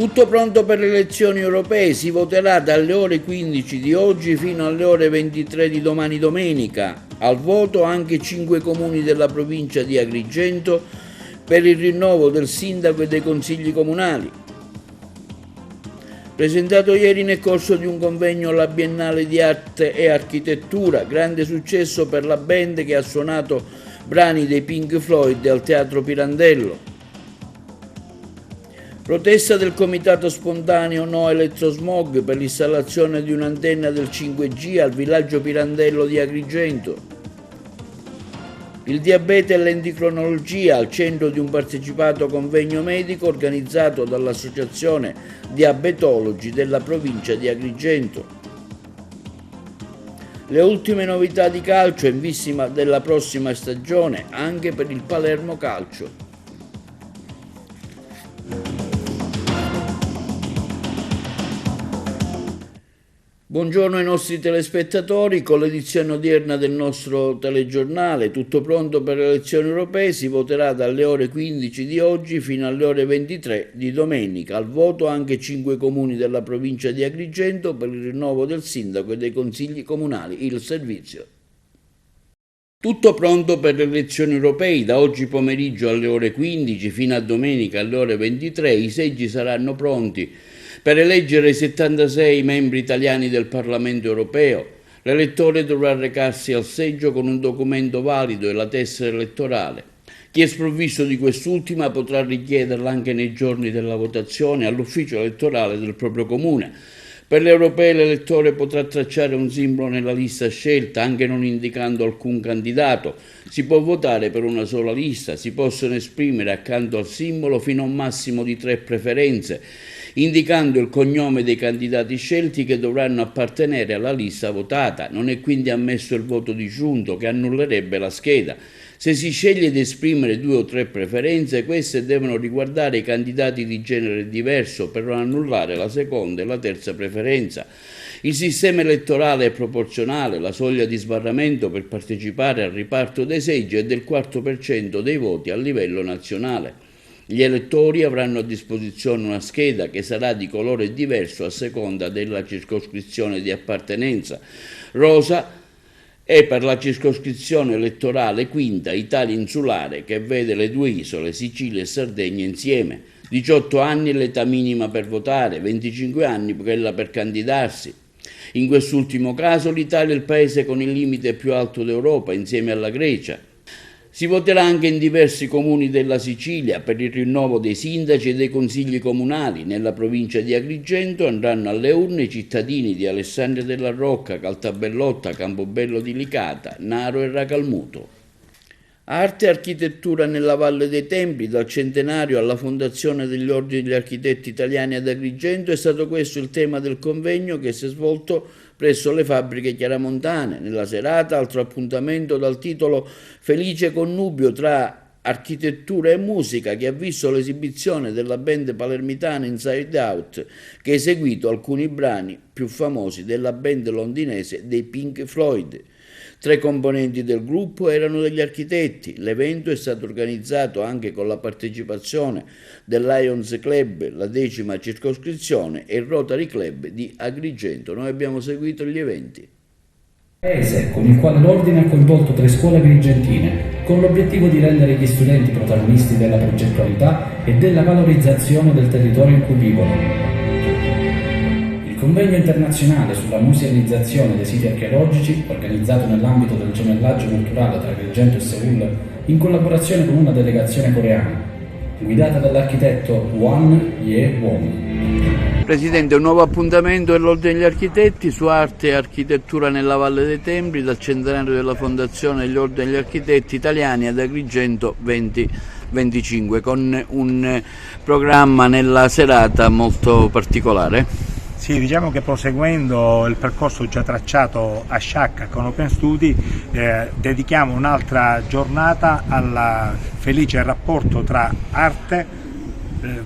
Tutto pronto per le elezioni europee, si voterà dalle ore 15 di oggi fino alle ore 23 di domani domenica. Al voto anche 5 comuni della provincia di Agrigento per il rinnovo del sindaco e dei consigli comunali. Presentato ieri nel corso di un convegno alla Biennale di Arte e Architettura, grande successo per la band che ha suonato brani dei Pink Floyd al Teatro Pirandello. Protesta del Comitato Spontaneo No Elettrosmog per l'installazione di un'antenna del 5G al villaggio Pirandello di Agrigento. Il diabete e l'endocrinologia al centro di un partecipato convegno medico organizzato dall'Associazione Diabetologi della provincia di Agrigento. Le ultime novità di calcio in vista della prossima stagione anche per il Palermo Calcio. Buongiorno ai nostri telespettatori, con l'edizione odierna del nostro telegiornale, tutto pronto per le elezioni europee, si voterà dalle ore 15 di oggi fino alle ore 23 di domenica. Al voto anche 5 comuni della provincia di Agrigento per il rinnovo del sindaco e dei consigli comunali, il servizio. Tutto pronto per le elezioni europee, da oggi pomeriggio alle ore 15 fino a domenica alle ore 23 i seggi saranno pronti per eleggere i 76 membri italiani del Parlamento europeo. L'elettore dovrà recarsi al seggio con un documento valido e la tessera elettorale. Chi è sprovvisto di quest'ultima potrà richiederla anche nei giorni della votazione all'ufficio elettorale del proprio comune. Per le europee l'elettore potrà tracciare un simbolo nella lista scelta, anche non indicando alcun candidato. Si può votare per una sola lista, si possono esprimere accanto al simbolo fino a un massimo di 3 preferenze, indicando il cognome dei candidati scelti che dovranno appartenere alla lista votata. Non è quindi ammesso il voto disgiunto, che annullerebbe la scheda. Se si sceglie di esprimere 2 o 3 preferenze, queste devono riguardare i candidati di genere diverso per non annullare la seconda e la terza preferenza. Il sistema elettorale è proporzionale, la soglia di sbarramento per partecipare al riparto dei seggi è del 4% dei voti a livello nazionale. Gli elettori avranno a disposizione una scheda che sarà di colore diverso a seconda della circoscrizione di appartenenza. Rosa è per la circoscrizione elettorale quinta Italia insulare, che vede le 2 isole, Sicilia e Sardegna, insieme. 18 anni è l'età minima per votare, 25 anni quella per candidarsi. In quest'ultimo caso l'Italia è il paese con il limite più alto d'Europa, insieme alla Grecia. Si voterà anche in diversi comuni della Sicilia per il rinnovo dei sindaci e dei consigli comunali. Nella provincia di Agrigento andranno alle urne i cittadini di Alessandria della Rocca, Caltabellotta, Campobello di Licata, Naro e Racalmuto. Arte e architettura nella Valle dei Templi, dal centenario alla fondazione degli ordini degli architetti italiani ad Agrigento, è stato questo il tema del convegno che si è svolto presso le fabbriche chiaramontane. Nella serata, altro appuntamento dal titolo Felice connubio tra architettura e musica, che ha visto l'esibizione della band palermitana Inside Out, che ha eseguito alcuni brani più famosi della band londinese dei Pink Floyd. 3 componenti del gruppo erano degli architetti. L'evento è stato organizzato anche con la partecipazione del Lions Club, la 10ª circoscrizione, e il Rotary Club di Agrigento. Noi abbiamo seguito gli eventi. Paese con il quale l'Ordine ha coinvolto 3 scuole agrigentine, con l'obiettivo di rendere gli studenti protagonisti della progettualità e della valorizzazione del territorio in cui vivono. Il convegno internazionale sulla musealizzazione dei siti archeologici, organizzato nell'ambito del gemellaggio culturale tra Agrigento e Seul, in collaborazione con una delegazione coreana, guidata dall'architetto Won Ye-won. Presidente, un nuovo appuntamento dell'Ordine degli Architetti su arte e architettura nella Valle dei Templi, dal centenario della fondazione degli Ordini degli Architetti Italiani ad Agrigento 2025, con un programma nella serata molto particolare. Sì, diciamo che proseguendo il percorso già tracciato a Sciacca con Open Studi, dedichiamo un'altra giornata al felice rapporto tra arte,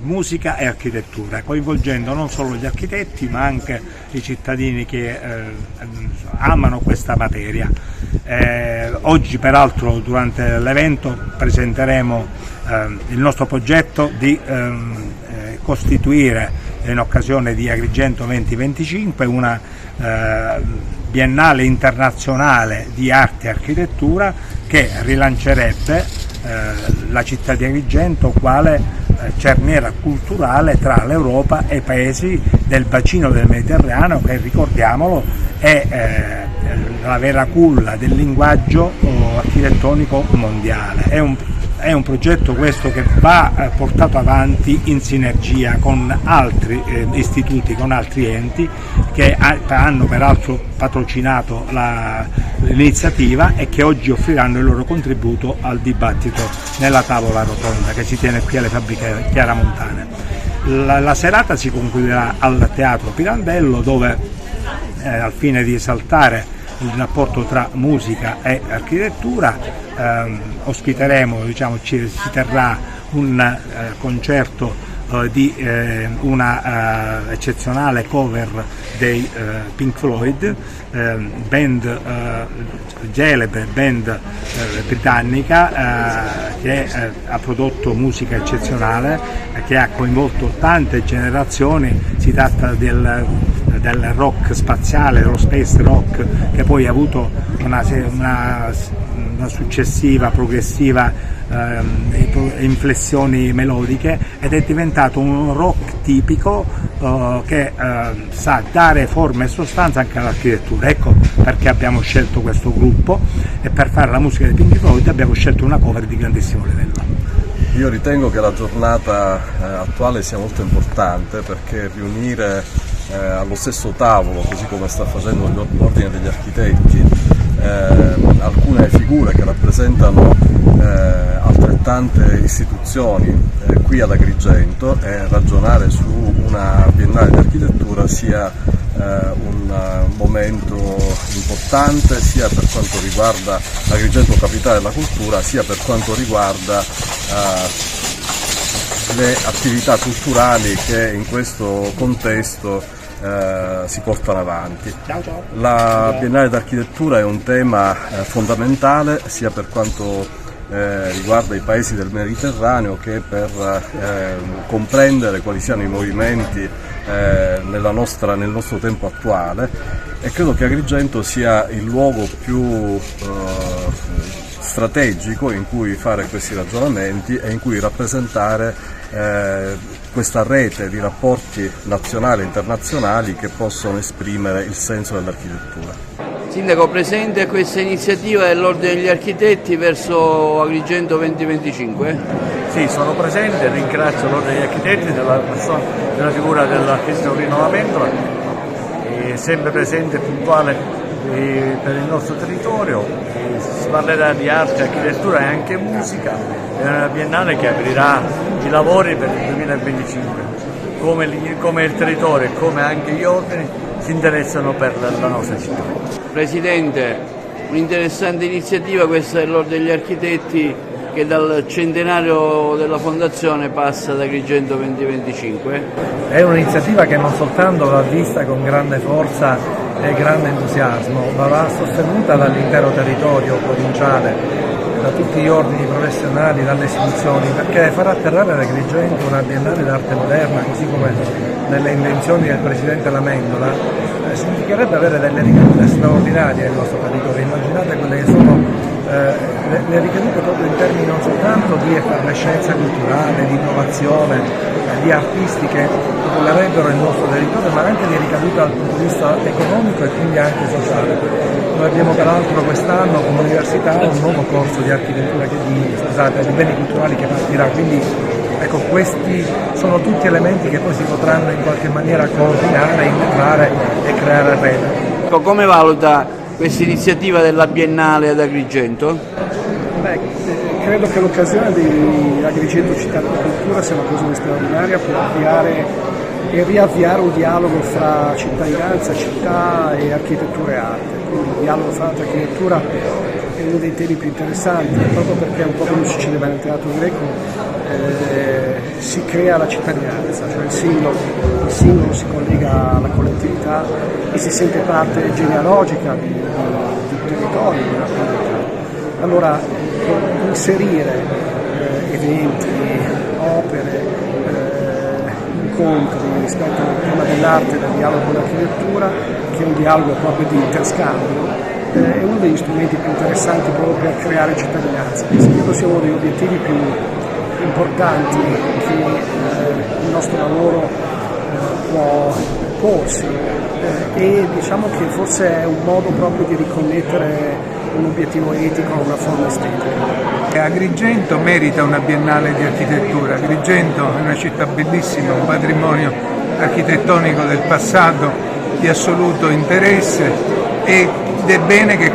musica e architettura, coinvolgendo non solo gli architetti ma anche i cittadini che amano questa materia. Oggi peraltro durante l'evento presenteremo il nostro progetto di costituire in occasione di Agrigento 2025, una biennale internazionale di arte e architettura che rilancerebbe la città di Agrigento quale cerniera culturale tra l'Europa e i paesi del bacino del Mediterraneo, che ricordiamolo è la vera culla del linguaggio architettonico mondiale. È un progetto questo che va portato avanti in sinergia con altri istituti, con altri enti che hanno peraltro patrocinato l'iniziativa e che oggi offriranno il loro contributo al dibattito nella tavola rotonda che si tiene qui alle Fabbriche Chiaramontane. La serata si concluderà al Teatro Pirandello, dove al fine di esaltare il rapporto tra musica e architettura ospiteremo, si terrà un concerto di una eccezionale cover dei Pink Floyd, band celebre, band britannica che ha prodotto musica eccezionale, che ha coinvolto tante generazioni. Si tratta del rock spaziale, dello space rock, che poi ha avuto una successiva, progressiva inflessioni melodiche ed è diventato un rock tipico che sa dare forma e sostanza anche all'architettura. Ecco perché abbiamo scelto questo gruppo, e per fare la musica dei Pink Floyd abbiamo scelto una cover di grandissimo livello. Io ritengo che la giornata attuale sia molto importante, perché riunire allo stesso tavolo, così come sta facendo l'Ordine degli Architetti, alcune figure che rappresentano altrettante istituzioni qui ad Agrigento, e ragionare su una biennale di architettura sia un momento importante sia per quanto riguarda Agrigento capitale della cultura, sia per quanto riguarda le attività culturali che in questo contesto si portano avanti. La Biennale d'Architettura è un tema fondamentale sia per quanto riguarda i paesi del Mediterraneo che per comprendere quali siano i movimenti nel nostro tempo attuale, e credo che Agrigento sia il luogo più strategico in cui fare questi ragionamenti e in cui rappresentare questa rete di rapporti nazionali e internazionali che possono esprimere il senso dell'architettura. Sindaco, presente a questa iniziativa dell'Ordine degli Architetti verso Agrigento 2025? Sì, sono presente, ringrazio l'Ordine degli Architetti della figura dell'architetto Rino Lamentola, sempre presente e puntuale per il nostro territorio. Si parlerà di arte, architettura e anche musica. È una biennale che aprirà i lavori per il 2025. Come il territorio e come anche gli ordini si interessano per la nostra città. Presidente, un'interessante iniziativa questa dell'Ordine degli Architetti, che dal centenario della fondazione passa ad Agrigento 2025. È un'iniziativa che non soltanto va vista con grande forza e grande entusiasmo, ma va sostenuta dall'intero territorio provinciale, da tutti gli ordini professionali, dalle istituzioni, perché far atterrare ad Agrigento una biennale d'arte moderna, così come nelle intenzioni del Presidente Lamentola, significherebbe avere delle ricadute straordinarie nel nostro territorio. Immaginate quelle che sono le ricadute proprio in termini non soltanto di effervescenza culturale, di innovazione, di artisti che popolerebbero il nostro territorio, ma anche di ricadute dal punto di vista economico e quindi anche sociale. Noi abbiamo peraltro quest'anno come università un nuovo corso di architettura di beni culturali che partirà, quindi ecco, questi sono tutti elementi che poi si potranno in qualche maniera coordinare, integrare e creare rete. Come valuta questa iniziativa della Biennale ad Agrigento? Credo che l'occasione di Agrigento Città della Cultura sia una cosa straordinaria per avviare e riavviare un dialogo fra cittadinanza, città e architettura e arte. Quindi il dialogo fra arte e architettura è uno dei temi più interessanti, proprio perché un po' come succedeva nel teatro greco, si crea la cittadinanza, cioè il singolo si collega alla collettività e si sente parte genealogica di un territorio, di una comunità. Allora inserire eventi, opere, incontri rispetto al tema dell'arte e del dialogo con l'architettura, che è un dialogo proprio di interscambio, è uno degli strumenti più interessanti proprio per creare cittadinanza. Credo sia uno degli obiettivi più importanti che il nostro lavoro può porsi e diciamo che forse è un modo proprio di riconnettere un obiettivo etico a una forma estetica. Agrigento merita una biennale di architettura. Agrigento è una città bellissima, un patrimonio architettonico del passato di assoluto interesse ed è bene che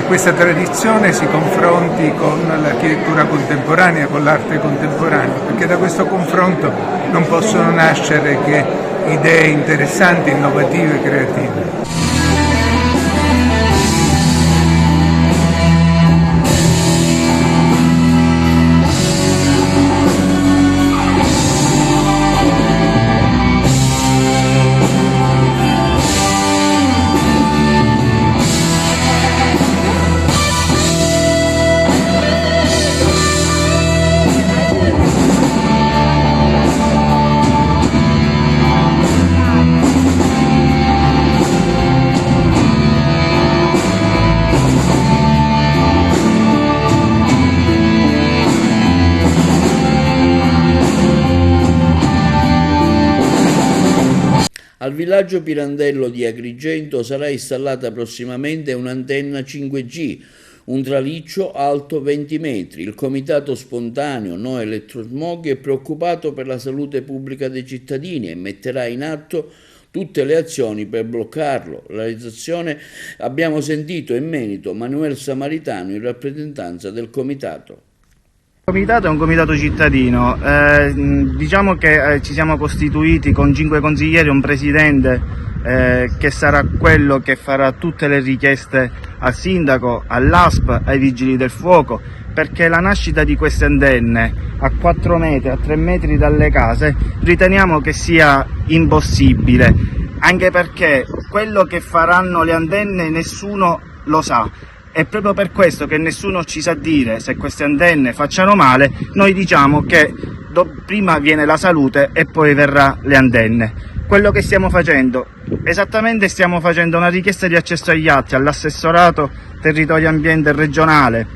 questa tradizione si confronti con l'architettura contemporanea, con l'arte contemporanea, perché da questo confronto non possono nascere che idee interessanti, innovative e creative. Al villaggio Pirandello di Agrigento sarà installata prossimamente un'antenna 5G, un traliccio alto 20 metri. Il comitato spontaneo No Elettrosmog è preoccupato per la salute pubblica dei cittadini e metterà in atto tutte le azioni per bloccarlo. La realizzazione, abbiamo sentito in merito Manuel Samaritano in rappresentanza del comitato. Il comitato è un comitato cittadino, diciamo che ci siamo costituiti con 5 consiglieri e un presidente che sarà quello che farà tutte le richieste al sindaco, all'ASP, ai vigili del fuoco, perché la nascita di queste antenne a 4 metri, a 3 metri dalle case riteniamo che sia impossibile, anche perché quello che faranno le antenne nessuno lo sa. È proprio per questo che nessuno ci sa dire se queste antenne facciano male. Noi diciamo che prima viene la salute e poi verrà le antenne. Quello che stiamo facendo, esattamente stiamo facendo una richiesta di accesso agli atti all'assessorato territorio ambiente regionale,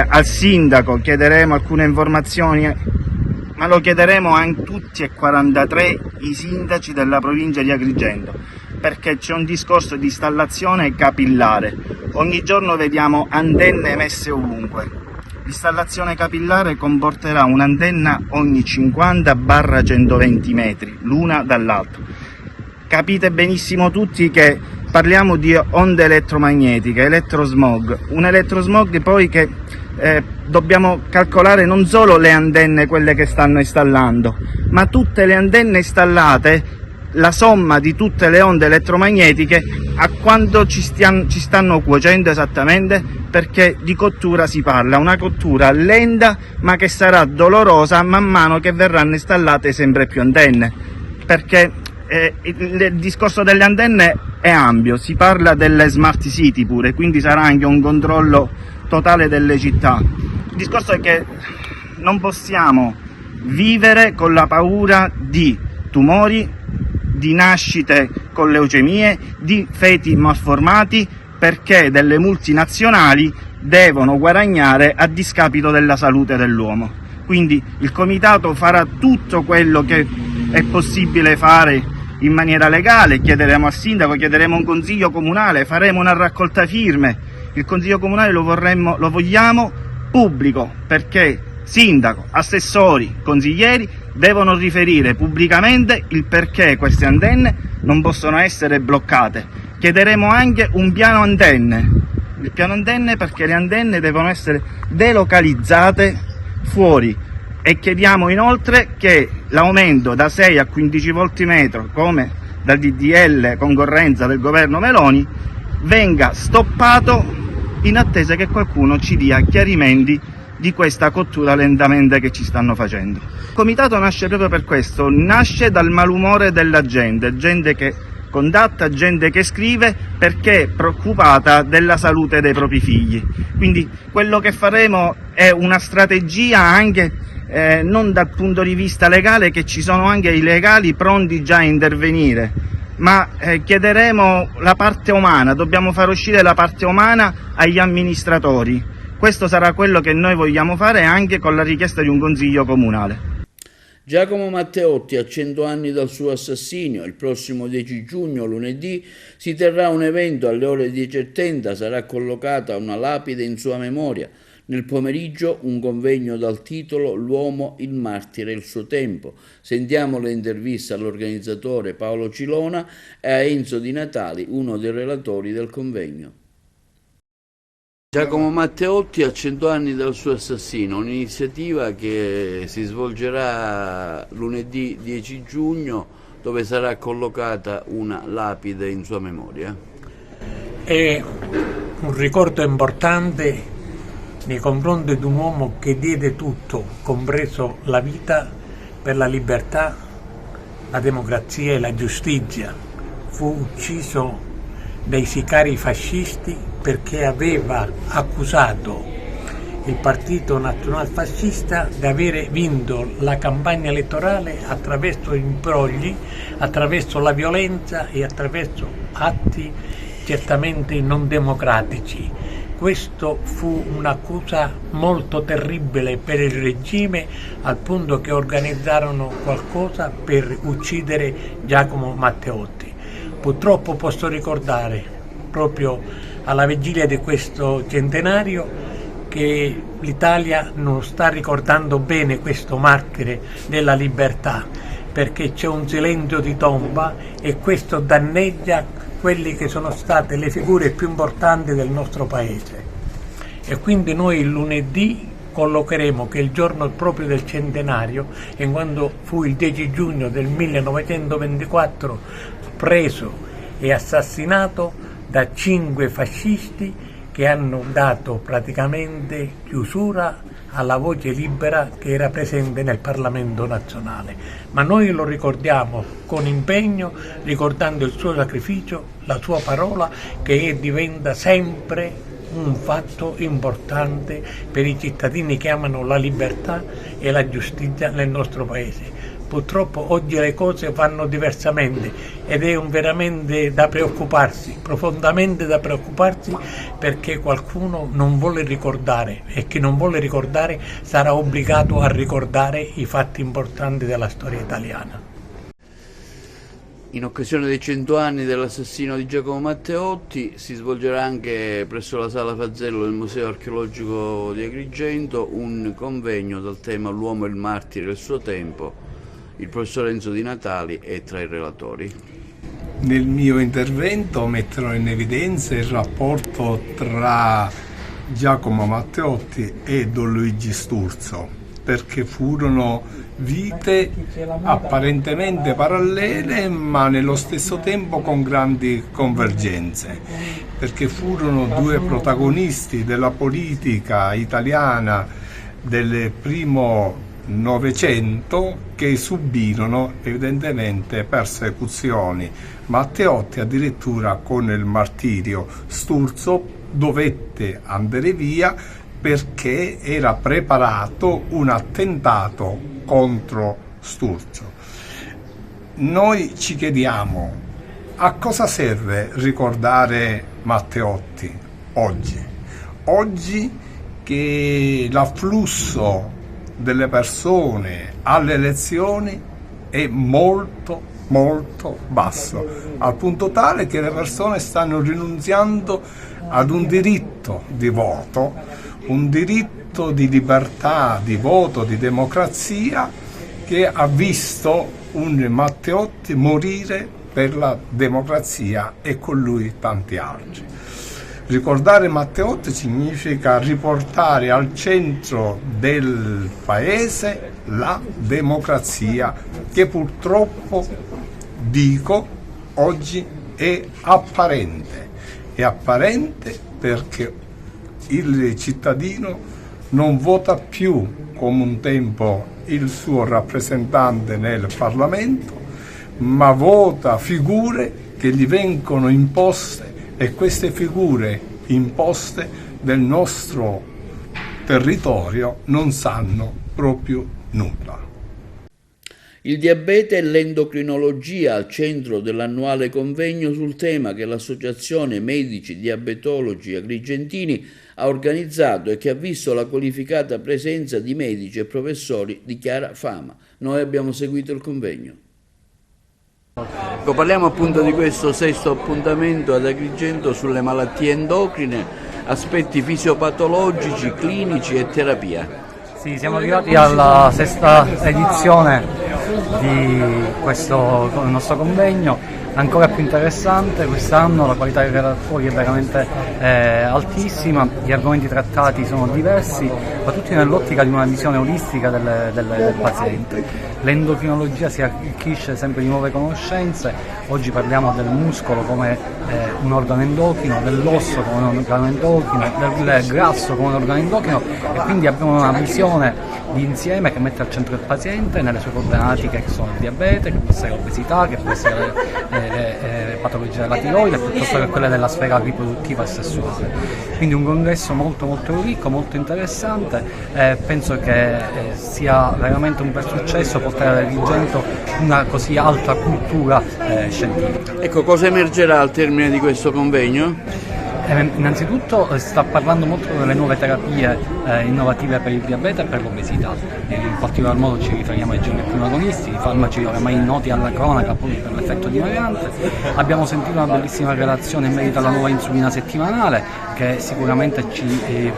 al sindaco chiederemo alcune informazioni, ma lo chiederemo a tutti e 43 i sindaci della provincia di Agrigento, perché c'è un discorso di installazione capillare. Ogni giorno vediamo antenne messe ovunque. L'installazione capillare comporterà un'antenna ogni 50-120 metri, l'una dall'altra. Capite benissimo tutti che parliamo di onde elettromagnetiche, elettrosmog, un elettrosmog poi che dobbiamo calcolare non solo le antenne, quelle che stanno installando, ma tutte le antenne installate, la somma di tutte le onde elettromagnetiche a quanto ci stanno cuocendo esattamente, perché di cottura si parla, una cottura lenta ma che sarà dolorosa man mano che verranno installate sempre più antenne, perché il discorso delle antenne è ampio, si parla delle smart city pure, quindi sarà anche un controllo totale delle città. Il discorso è che non possiamo vivere con la paura di tumori, di nascite con leucemie, di feti malformati, perché delle multinazionali devono guadagnare a discapito della salute dell'uomo. Quindi il comitato farà tutto quello che è possibile fare in maniera legale, chiederemo al sindaco, chiederemo un consiglio comunale, faremo una raccolta firme. Il consiglio comunale lo vogliamo pubblico, perché sindaco, assessori, consiglieri devono riferire pubblicamente il perché queste antenne non possono essere bloccate. Chiederemo anche un piano antenne, il piano antenne perché le antenne devono essere delocalizzate fuori, e chiediamo inoltre che l'aumento da 6 a 15 volti metro, come dal DDL concorrenza del governo Meloni, venga stoppato in attesa che qualcuno ci dia chiarimenti di questa cottura lentamente che ci stanno facendo. Il comitato nasce proprio per questo, nasce dal malumore della gente che contatta, gente che scrive perché è preoccupata della salute dei propri figli. Quindi quello che faremo è una strategia anche non dal punto di vista legale, che ci sono anche i legali pronti già a intervenire, ma chiederemo la parte umana, dobbiamo far uscire la parte umana agli amministratori. Questo sarà quello che noi vogliamo fare, anche con la richiesta di un consiglio comunale. Giacomo Matteotti, a 100 anni dal suo assassinio, il prossimo 10 giugno, lunedì, si terrà un evento alle ore 10:30, sarà collocata una lapide in sua memoria. Nel pomeriggio un convegno dal titolo L'uomo, il martire e il suo tempo. Sentiamo le interviste all'organizzatore Paolo Cilona e a Enzo Di Natali, uno dei relatori del convegno. Giacomo Matteotti, a 100 anni dal suo assassino, un'iniziativa che si svolgerà lunedì 10 giugno, dove sarà collocata una lapide in sua memoria. È un ricordo importante nei confronti di un uomo che diede tutto, compreso la vita, per la libertà, la democrazia e la giustizia. Fu ucciso dai sicari fascisti perché aveva accusato il Partito Nazionalfascista di avere vinto la campagna elettorale attraverso imbrogli, attraverso la violenza e attraverso atti certamente non democratici. Questo fu un'accusa molto terribile per il regime, al punto che organizzarono qualcosa per uccidere Giacomo Matteotti. Purtroppo posso ricordare, proprio alla vigilia di questo centenario, che l'Italia non sta ricordando bene questo martire della libertà, perché c'è un silenzio di tomba e questo danneggia quelle che sono state le figure più importanti del nostro paese. E quindi noi il lunedì collocheremo, che è il giorno proprio del centenario, in quando fu il 10 giugno del 1924 preso e assassinato da 5 fascisti che hanno dato praticamente chiusura alla voce libera che era presente nel Parlamento nazionale. Ma noi lo ricordiamo con impegno, ricordando il suo sacrificio, la sua parola, che diventa sempre un fatto importante per i cittadini che amano la libertà e la giustizia nel nostro paese. Purtroppo oggi le cose vanno diversamente ed è veramente da preoccuparsi, profondamente da preoccuparsi, perché qualcuno non vuole ricordare, e chi non vuole ricordare sarà obbligato a ricordare i fatti importanti della storia italiana. In occasione dei 100 anni dell'assassino di Giacomo Matteotti si svolgerà anche presso la Sala Fazzello del Museo Archeologico di Agrigento un convegno dal tema L'uomo, il martire e il suo tempo. Il professor Enzo Di Natali è tra i relatori. Nel mio intervento metterò in evidenza il rapporto tra Giacomo Matteotti e Don Luigi Sturzo, perché furono vite apparentemente parallele ma nello stesso tempo con grandi convergenze, perché furono due protagonisti della politica italiana del primo Novecento che subirono evidentemente persecuzioni. Matteotti addirittura con il martirio, Sturzo dovette andare via perché era preparato un attentato contro Sturzo. Noi ci chiediamo a cosa serve ricordare Matteotti oggi? Oggi che l'afflusso delle persone alle elezioni è molto basso, al punto tale che le persone stanno rinunziando ad un diritto di voto, un diritto di libertà di voto, di democrazia, che ha visto un Matteotti morire per la democrazia e con lui tanti altri. Ricordare Matteotti significa riportare al centro del paese la democrazia, che purtroppo, dico, oggi è apparente. È apparente perché il cittadino non vota più come un tempo il suo rappresentante nel Parlamento, ma vota figure che gli vengono imposte, e queste figure imposte del nostro territorio non sanno proprio nulla. Il diabete e l'endocrinologia al centro dell'annuale convegno sul tema che l'Associazione Medici Diabetologi Agrigentini ha organizzato e che ha visto la qualificata presenza di medici e professori di chiara fama. Noi abbiamo seguito il convegno. Parliamo appunto di questo sesto appuntamento ad Agrigento sulle malattie endocrine, aspetti fisiopatologici, clinici e terapia. Sì, siamo arrivati alla sesta edizione di questo nostro convegno, ancora più interessante quest'anno, la qualità dei relatori è veramente altissima, gli argomenti trattati sono diversi, ma tutti nell'ottica di una visione olistica del paziente. L'endocrinologia si arricchisce sempre di nuove conoscenze, oggi parliamo del muscolo come un organo endocrino, dell'osso come un organo endocrino, del grasso come un organo endocrino, e quindi abbiamo una visione di insieme che mette al centro il paziente nelle sue problematiche, che sono il diabete, che può essere l'obesità, che può essere le patologie della tiroide, piuttosto che quelle della sfera riproduttiva e sessuale. Quindi un congresso molto molto ricco, molto interessante, penso che sia veramente un bel successo portare ad Agrigento una così alta cultura scientifica. Ecco, cosa emergerà al termine di questo convegno? Innanzitutto sta parlando molto delle nuove terapie innovative per il diabete e per l'obesità. In particolar modo ci riferiamo ai GLP-1 agonisti, i farmaci oramai noti alla cronaca proprio per l'effetto dimagante. Abbiamo sentito una bellissima relazione in merito alla nuova insulina settimanale, che sicuramente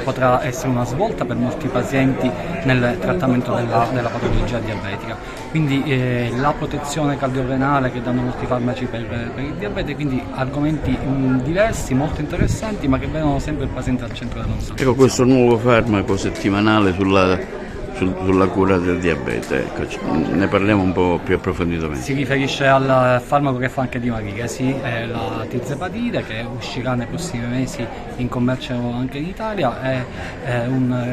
potrà essere una svolta per molti pazienti nel trattamento della patologia diabetica. Quindi la protezione cardiorenale che danno molti farmaci per il diabete, quindi argomenti diversi, molto interessanti, ma che vedono sempre il paziente al centro della nostra attenzione. Ecco, questo nuovo farmaco settimanale sulla cura del diabete, ecco, ne parliamo un po' più approfonditamente. Si riferisce al farmaco che fa anche dimagrire, sì, è la tirzepatide, che uscirà nei prossimi mesi in commercio anche in Italia, è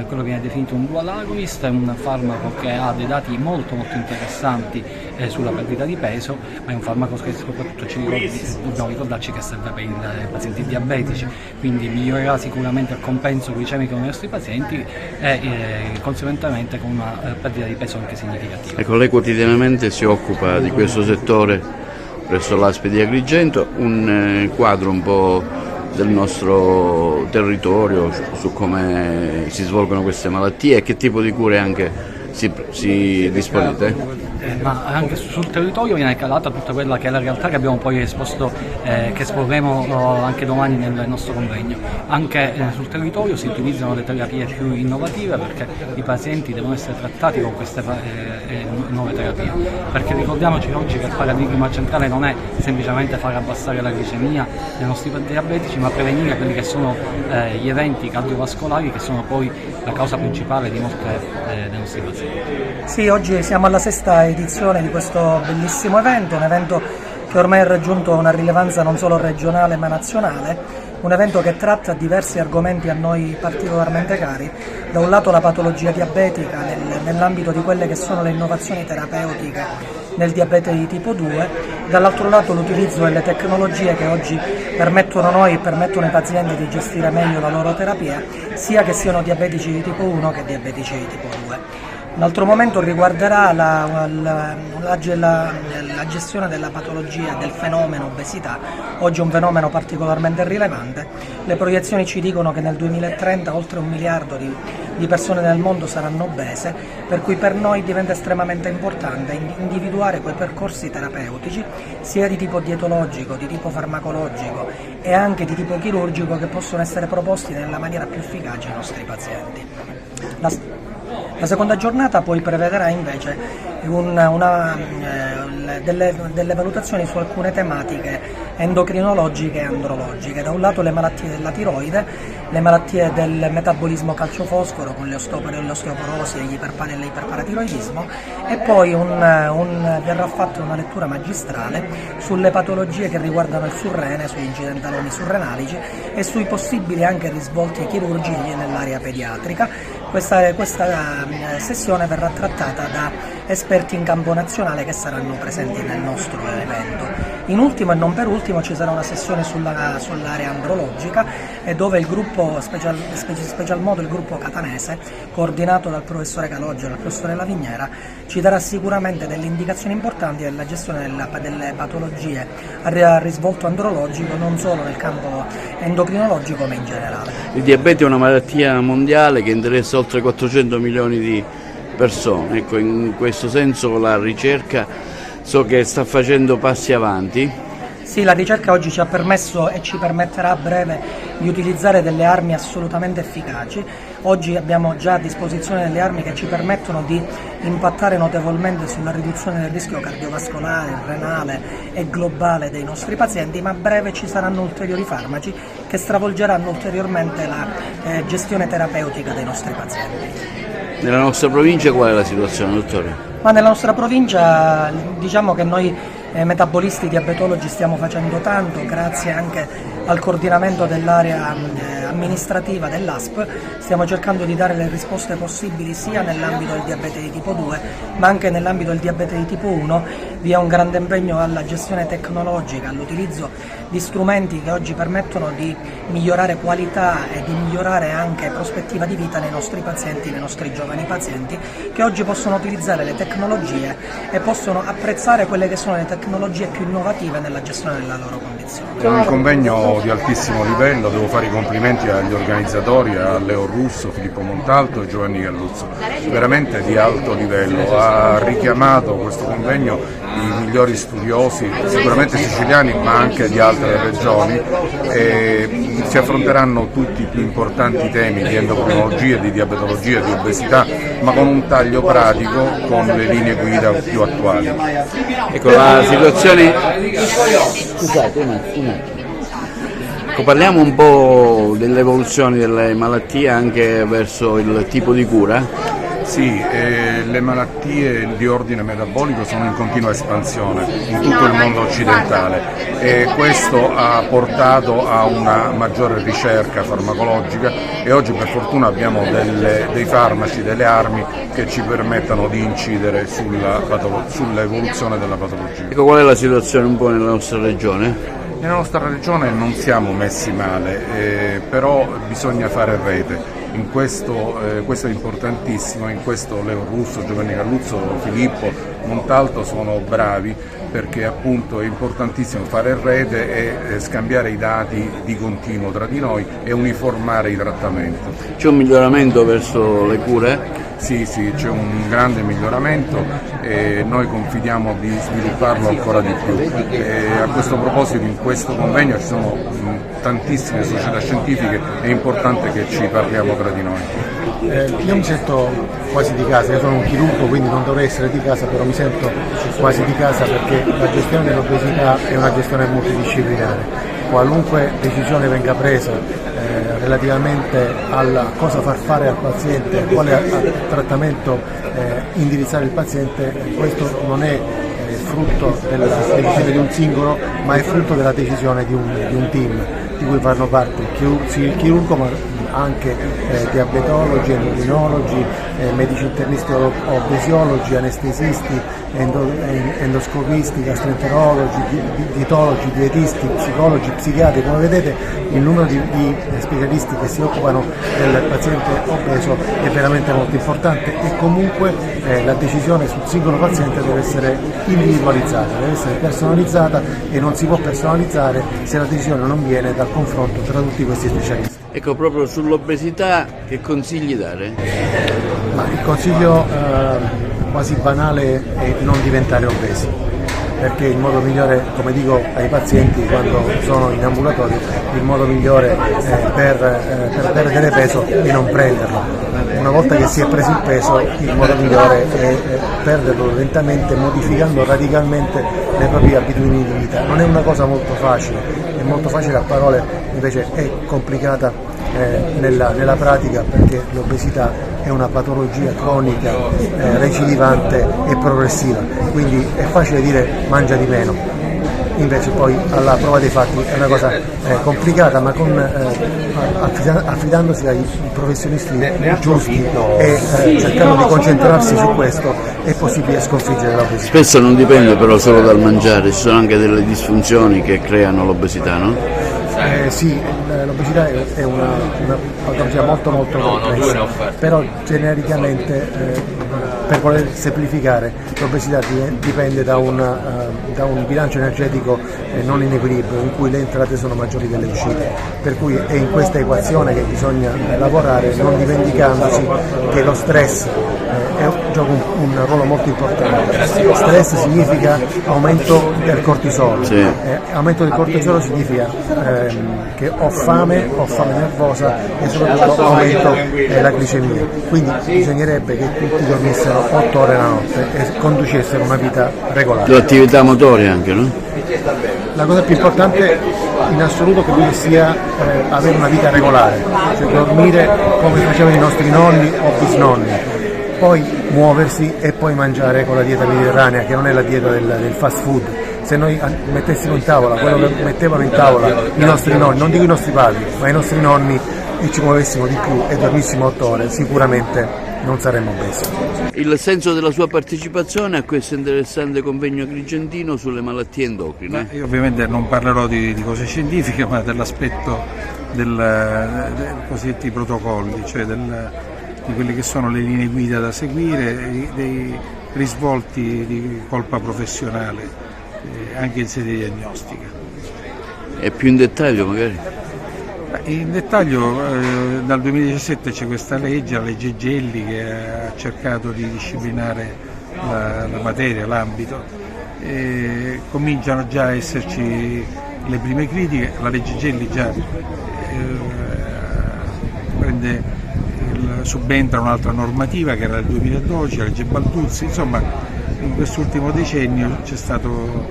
quello che viene definito un dual agonist, è un farmaco che ha dei dati molto molto interessanti sulla perdita di peso, ma è un farmaco che soprattutto dobbiamo ricordarci che serve per i pazienti diabetici, quindi migliorerà sicuramente il compenso glicemico dei nostri pazienti e conseguentemente con una perdita di peso anche significativa. Ecco, lei quotidianamente si occupa di questo settore presso l'ASP di Agrigento, un quadro un po' del nostro territorio su come si svolgono queste malattie e che tipo di cure anche si disponete? Ma anche sul territorio viene calata tutta quella che è la realtà che abbiamo poi esposto, che esporremo anche domani nel nostro convegno. Anche sul territorio si utilizzano le terapie più innovative, perché i pazienti devono essere trattati con queste nuove terapie, perché ricordiamoci oggi che il paradigma centrale non è semplicemente far abbassare la glicemia dei nostri diabetici, ma prevenire quelli che sono gli eventi cardiovascolari, che sono poi la causa principale di molte dei nostri pazienti. Sì, oggi siamo alla sesta edizione di questo bellissimo evento, un evento che ormai ha raggiunto una rilevanza non solo regionale ma nazionale, un evento che tratta diversi argomenti a noi particolarmente cari, da un lato la patologia diabetica nell'ambito di quelle che sono le innovazioni terapeutiche nel diabete di tipo 2, dall'altro lato l'utilizzo delle tecnologie che oggi permettono ai pazienti di gestire meglio la loro terapia, sia che siano diabetici di tipo 1 che diabetici di tipo 2. Un altro momento riguarderà la gestione della patologia, del fenomeno obesità, oggi un fenomeno particolarmente rilevante. Le proiezioni ci dicono che nel 2030 oltre 1 miliardo di persone nel mondo saranno obese, per cui per noi diventa estremamente importante individuare quei percorsi terapeutici, sia di tipo dietologico, di tipo farmacologico e anche di tipo chirurgico, che possono essere proposti nella maniera più efficace ai nostri pazienti. La seconda giornata poi prevederà invece delle valutazioni su alcune tematiche endocrinologiche e andrologiche. Da un lato le malattie della tiroide, le malattie del metabolismo calcio-fosforo con l'osteoporosi e l'iperparatiroidismo, e poi verrà fatta una lettura magistrale sulle patologie che riguardano il surrene, sugli incidentaloni surrenalici e sui possibili anche risvolti chirurgici nell'area pediatrica, Questa sessione verrà trattata da esperti in campo nazionale che saranno presenti nel nostro evento. In ultimo e non per ultimo ci sarà una sessione sull'area andrologica, dove il gruppo, special modo il gruppo catanese, coordinato dal professore Calogero e dal professore Lavignera, ci darà sicuramente delle indicazioni importanti nella gestione delle patologie a risvolto andrologico, non solo nel campo endocrinologico ma in generale. Il diabete è una malattia mondiale che interessa oltre 400 milioni di persone. Ecco, in questo senso la ricerca so che sta facendo passi avanti. Sì, la ricerca oggi ci ha permesso e ci permetterà a breve di utilizzare delle armi assolutamente efficaci. Oggi abbiamo già a disposizione delle armi che ci permettono di impattare notevolmente sulla riduzione del rischio cardiovascolare, renale e globale dei nostri pazienti, ma a breve ci saranno ulteriori farmaci che stravolgeranno ulteriormente la gestione terapeutica dei nostri pazienti. Nella nostra provincia qual è la situazione, dottore? Ma nella nostra provincia diciamo che noi metabolisti diabetologi stiamo facendo tanto, grazie anche al coordinamento dell'area amministrativa dell'ASP. Stiamo cercando di dare le risposte possibili sia nell'ambito del diabete di tipo 2 ma anche nell'ambito del diabete di tipo 1. Vi è un grande impegno alla gestione tecnologica, all'utilizzo di strumenti che oggi permettono di migliorare qualità e di migliorare anche prospettiva di vita nei nostri pazienti, nei nostri giovani pazienti, che oggi possono utilizzare le tecnologie e possono apprezzare quelle che sono le tecnologie più innovative nella gestione della loro condizione. È un convegno di altissimo livello, devo fare i complimenti agli organizzatori, a Leo Russo, Filippo Montalto e Giovanni Galluzzo, veramente di alto livello. Ha richiamato questo convegno i migliori studiosi, sicuramente siciliani ma anche di altre regioni, e si affronteranno tutti i più importanti temi di endocrinologia, di diabetologia, di obesità, ma con un taglio pratico, con le linee guida più attuali. Ecco, la situazione... Scusate, un attimo. Ecco, parliamo un po' dell'evoluzione delle malattie anche verso il tipo di cura. Sì, le malattie di ordine metabolico sono in continua espansione in tutto il mondo occidentale e questo ha portato a una maggiore ricerca farmacologica e oggi per fortuna abbiamo dei farmaci, delle armi che ci permettono di incidere sull'evoluzione della patologia. Ecco, qual è la situazione un po' nella nostra regione? Nella nostra regione non siamo messi male, però bisogna fare rete. In questo è importantissimo, in questo Leo Russo, Giovanni Galluzzo, Filippo Montalto sono bravi, perché appunto è importantissimo fare rete e scambiare i dati di continuo tra di noi e uniformare i trattamenti. C'è un miglioramento verso le cure? Sì, c'è un grande miglioramento e noi confidiamo di svilupparlo ancora di più. A questo proposito in questo convegno ci sono tantissime società scientifiche, è importante che ci parliamo tra di noi. Io mi sento quasi di casa, io sono un chirurgo quindi non dovrei essere di casa, però mi sento quasi di casa perché la gestione dell'obesità è una gestione multidisciplinare. Qualunque decisione venga presa relativamente a cosa far fare al paziente, quale trattamento indirizzare il paziente, questo non è frutto della decisione di un singolo, ma è frutto della decisione di un team di cui fanno parte il chirurgo, ma anche diabetologi, endocrinologi, medici internisti obesiologi, anestesisti, endoscopisti, gastroenterologi, dietologi, dietisti, psicologi, psichiatri. Come vedete il numero di specialisti che si occupano del paziente obeso è veramente molto importante e comunque la decisione sul singolo paziente deve essere individualizzata, deve essere personalizzata e non si può personalizzare se la decisione non viene dal confronto tra tutti questi specialisti. Ecco, proprio sull'obesità che consigli dare? Ma il consiglio quasi banale è non diventare obesi, perché il modo migliore, come dico ai pazienti quando sono in ambulatorio, il modo migliore per perdere peso è non prenderlo. Una volta che si è preso il peso, il modo migliore è perderlo lentamente, modificando radicalmente le proprie abitudini di vita. Non è una cosa molto facile, è molto facile a parole, invece è complicata nella pratica, perché l'obesità è una patologia cronica, recidivante e progressiva, quindi è facile dire mangia di meno, invece poi alla prova dei fatti è una cosa complicata, ma con affidandosi ai professionisti giusti e cercando di concentrarsi su questo, è possibile sconfiggere l'obesità. Spesso non dipende però solo dal mangiare, ci sono anche delle disfunzioni che creano l'obesità, no? Sì, l'obesità è una patologia molto complessa, però genericamente, per voler semplificare, l'obesità dipende da un bilancio energetico non in equilibrio, in cui le entrate sono maggiori delle uscite, per cui è in questa equazione che bisogna lavorare, non dimenticandosi che lo stress gioca un ruolo molto importante. Stress significa aumento del cortisolo, sì. Aumento del cortisolo significa che ho fame nervosa e soprattutto aumento la glicemia, quindi bisognerebbe che tutti dormissero 8 ore la notte e conducessero una vita regolare. L'attività motoria anche, no? La cosa più importante in assoluto credo sia avere una vita regolare, cioè dormire come facevano i nostri nonni o bisnonni, poi muoversi e poi mangiare con la dieta mediterranea, che non è la dieta del fast food. Se noi mettessimo in tavola quello che mettevano in tavola i nostri nonni, non dico i nostri padri, ma i nostri nonni, e ci muovessimo di più e dormissimo 8 ore, sicuramente non saremmo obesi. Il senso della sua partecipazione a questo interessante convegno agrigentino sulle malattie endocrine? Io ovviamente non parlerò di cose scientifiche, ma dell'aspetto dei cosiddetti protocolli, cioè di quelle che sono le linee guida da seguire, dei risvolti di colpa professionale, anche in sede diagnostica. E più in dettaglio magari? In dettaglio dal 2017 c'è questa legge, la legge Gelli, che ha cercato di disciplinare la materia, l'ambito, e cominciano già a esserci le prime critiche. La legge Gelli già subentra un'altra normativa che era del 2012, la legge Balduzzi. Insomma, in quest'ultimo decennio c'è stato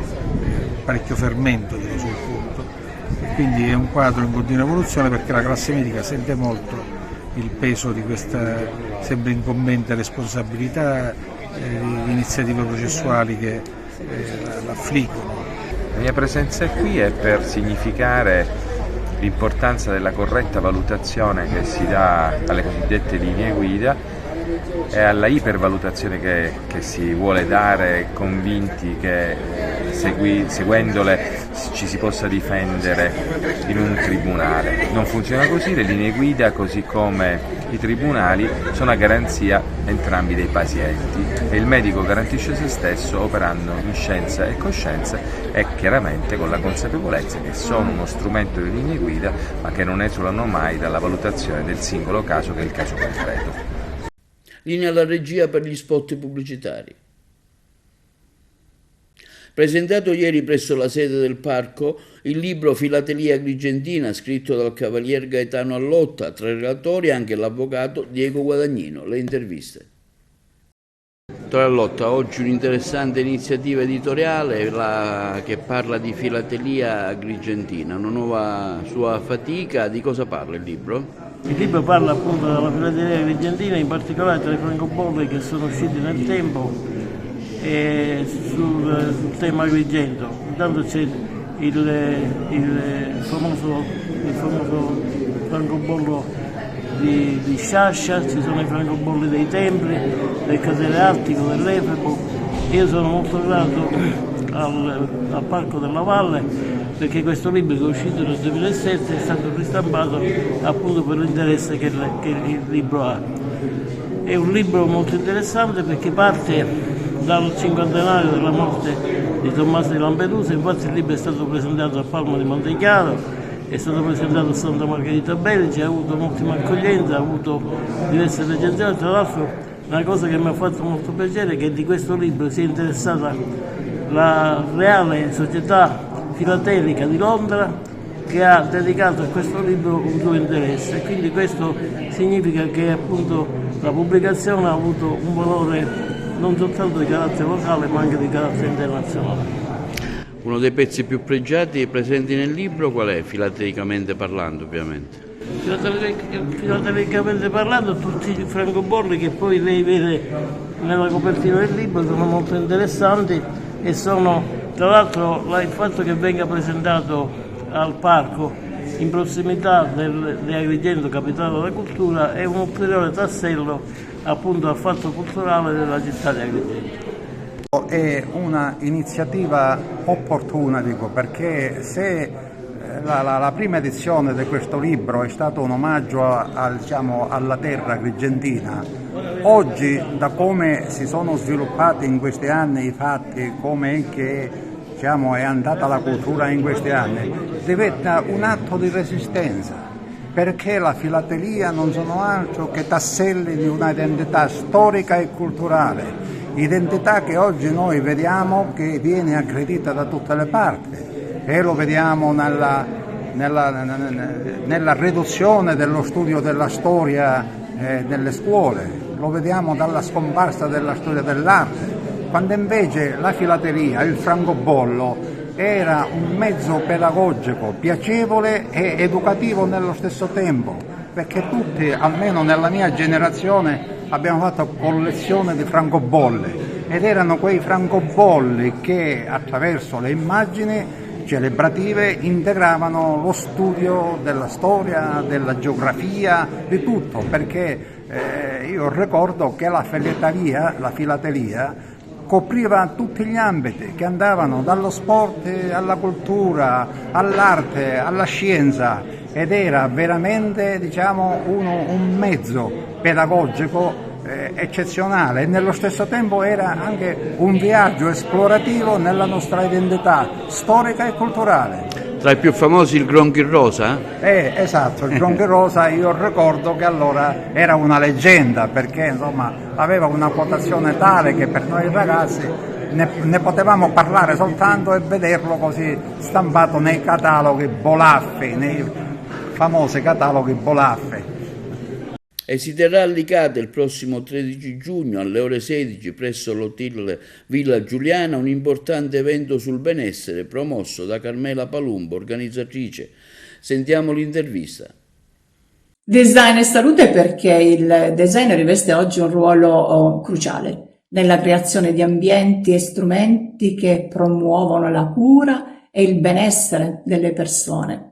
parecchio fermento sul punto, e quindi è un quadro in continua evoluzione, perché la classe medica sente molto il peso di questa sempre incombente responsabilità di iniziative processuali che l'affliggono. La mia presenza qui è per significare l'importanza della corretta valutazione che si dà alle cosiddette linee guida e alla ipervalutazione che si vuole dare, convinti che seguendole ci si possa difendere in un tribunale. Non funziona così, le linee guida, così come i tribunali, sono a garanzia entrambi dei pazienti, e il medico garantisce se stesso operando in scienza e coscienza, e chiaramente con la consapevolezza che sono uno strumento di linee guida, ma che non esulano mai dalla valutazione del singolo caso, che è il caso concreto. Linea alla regia per gli spot pubblicitari. Presentato ieri presso la sede del parco il libro Filatelia Agrigentina, scritto dal cavalier Gaetano Allotta, tra i relatori anche l'avvocato Diego Guadagnino. Le interviste. Dottore Allotta, oggi un'interessante iniziativa editoriale che parla di filatelia agrigentina, una nuova sua fatica. Di cosa parla il libro? Il libro parla appunto della filatelia agrigentina, in particolare tra i francobolli che sono usciti nel tempo e sul tema Agrigento. Intanto c'è il famoso francobollo di Sciascia, ci sono i francobolli dei Templi, del Casale Attico, dell'Efebo. Io sono molto grato al Parco della Valle, perché questo libro, che è uscito nel 2007, è stato ristampato appunto per l'interesse che il libro ha. È un libro molto interessante perché parte dal cinquantenario della morte di Tommaso di Lampedusa. Infatti il libro è stato presentato a Palma di Montechiaro, è stato presentato a Santa Margherita Belice, ha avuto un'ottima accoglienza, ha avuto diverse recensioni. Tra l'altro, una cosa che mi ha fatto molto piacere è che di questo libro si è interessata la Reale Società Filatelica di Londra, che ha dedicato a questo libro un suo interesse. Quindi questo significa che appunto la pubblicazione ha avuto un valore non soltanto di carattere locale, ma anche di carattere internazionale. Uno dei pezzi più pregiati presenti nel libro qual è, filatelicamente parlando, ovviamente? Filatelicamente parlando, tutti i francobolli che poi lei vede nella copertina del libro sono molto interessanti, e sono, tra l'altro, il fatto che venga presentato al parco in prossimità di Agrigento, capitale della cultura, è un ulteriore tassello appunto al fatto culturale della città di Agrigento. È una iniziativa opportuna, dico, perché se la prima edizione di questo libro è stato un omaggio alla terra agrigentina, oggi, da come si sono sviluppati in questi anni i fatti, come che è andata la cultura in questi anni, diventa un atto di resistenza, perché la filatelia non sono altro che tasselli di una identità storica e culturale, identità che oggi noi vediamo che viene aggredita da tutte le parti, e lo vediamo nella riduzione dello studio della storia nelle scuole, lo vediamo dalla scomparsa della storia dell'arte, quando invece la filatelia, il francobollo, era un mezzo pedagogico, piacevole e educativo nello stesso tempo, perché tutti, almeno nella mia generazione, abbiamo fatto collezione di francobolli, ed erano quei francobolli che attraverso le immagini celebrative integravano lo studio della storia, della geografia, di tutto, perché io ricordo che la filatelia copriva tutti gli ambiti che andavano dallo sport alla cultura, all'arte, alla scienza, ed era veramente un mezzo pedagogico eccezionale, e nello stesso tempo era anche un viaggio esplorativo nella nostra identità storica e culturale. Tra i più famosi il Gronchi Rosa? Esatto, il Gronchi Rosa io ricordo che allora era una leggenda, perché insomma aveva una quotazione tale che per noi ragazzi ne potevamo parlare soltanto e vederlo così stampato nei cataloghi Bolaffi, nei famosi cataloghi Bolaffi. E si terrà a Licata il prossimo 13 giugno alle ore 16 presso l'Hotel Villa Giuliana un importante evento sul benessere promosso da Carmela Palumbo, organizzatrice. Sentiamo l'intervista. Design e salute, perché il design riveste oggi un ruolo cruciale nella creazione di ambienti e strumenti che promuovono la cura e il benessere delle persone.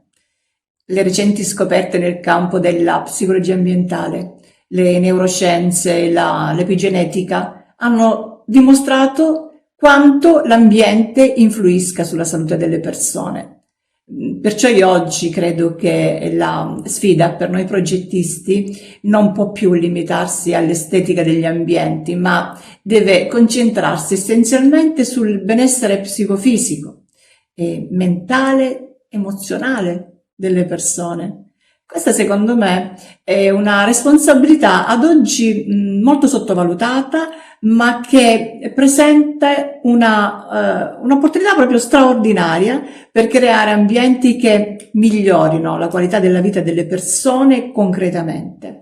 Le recenti scoperte nel campo della psicologia ambientale, le neuroscienze e l'epigenetica hanno dimostrato quanto l'ambiente influisca sulla salute delle persone. Perciò io oggi credo che la sfida per noi progettisti non può più limitarsi all'estetica degli ambienti, ma deve concentrarsi essenzialmente sul benessere psicofisico e mentale, emozionale delle persone. Questa secondo me è una responsabilità ad oggi molto sottovalutata, ma che presenta un'opportunità proprio straordinaria per creare ambienti che migliorino la qualità della vita delle persone concretamente.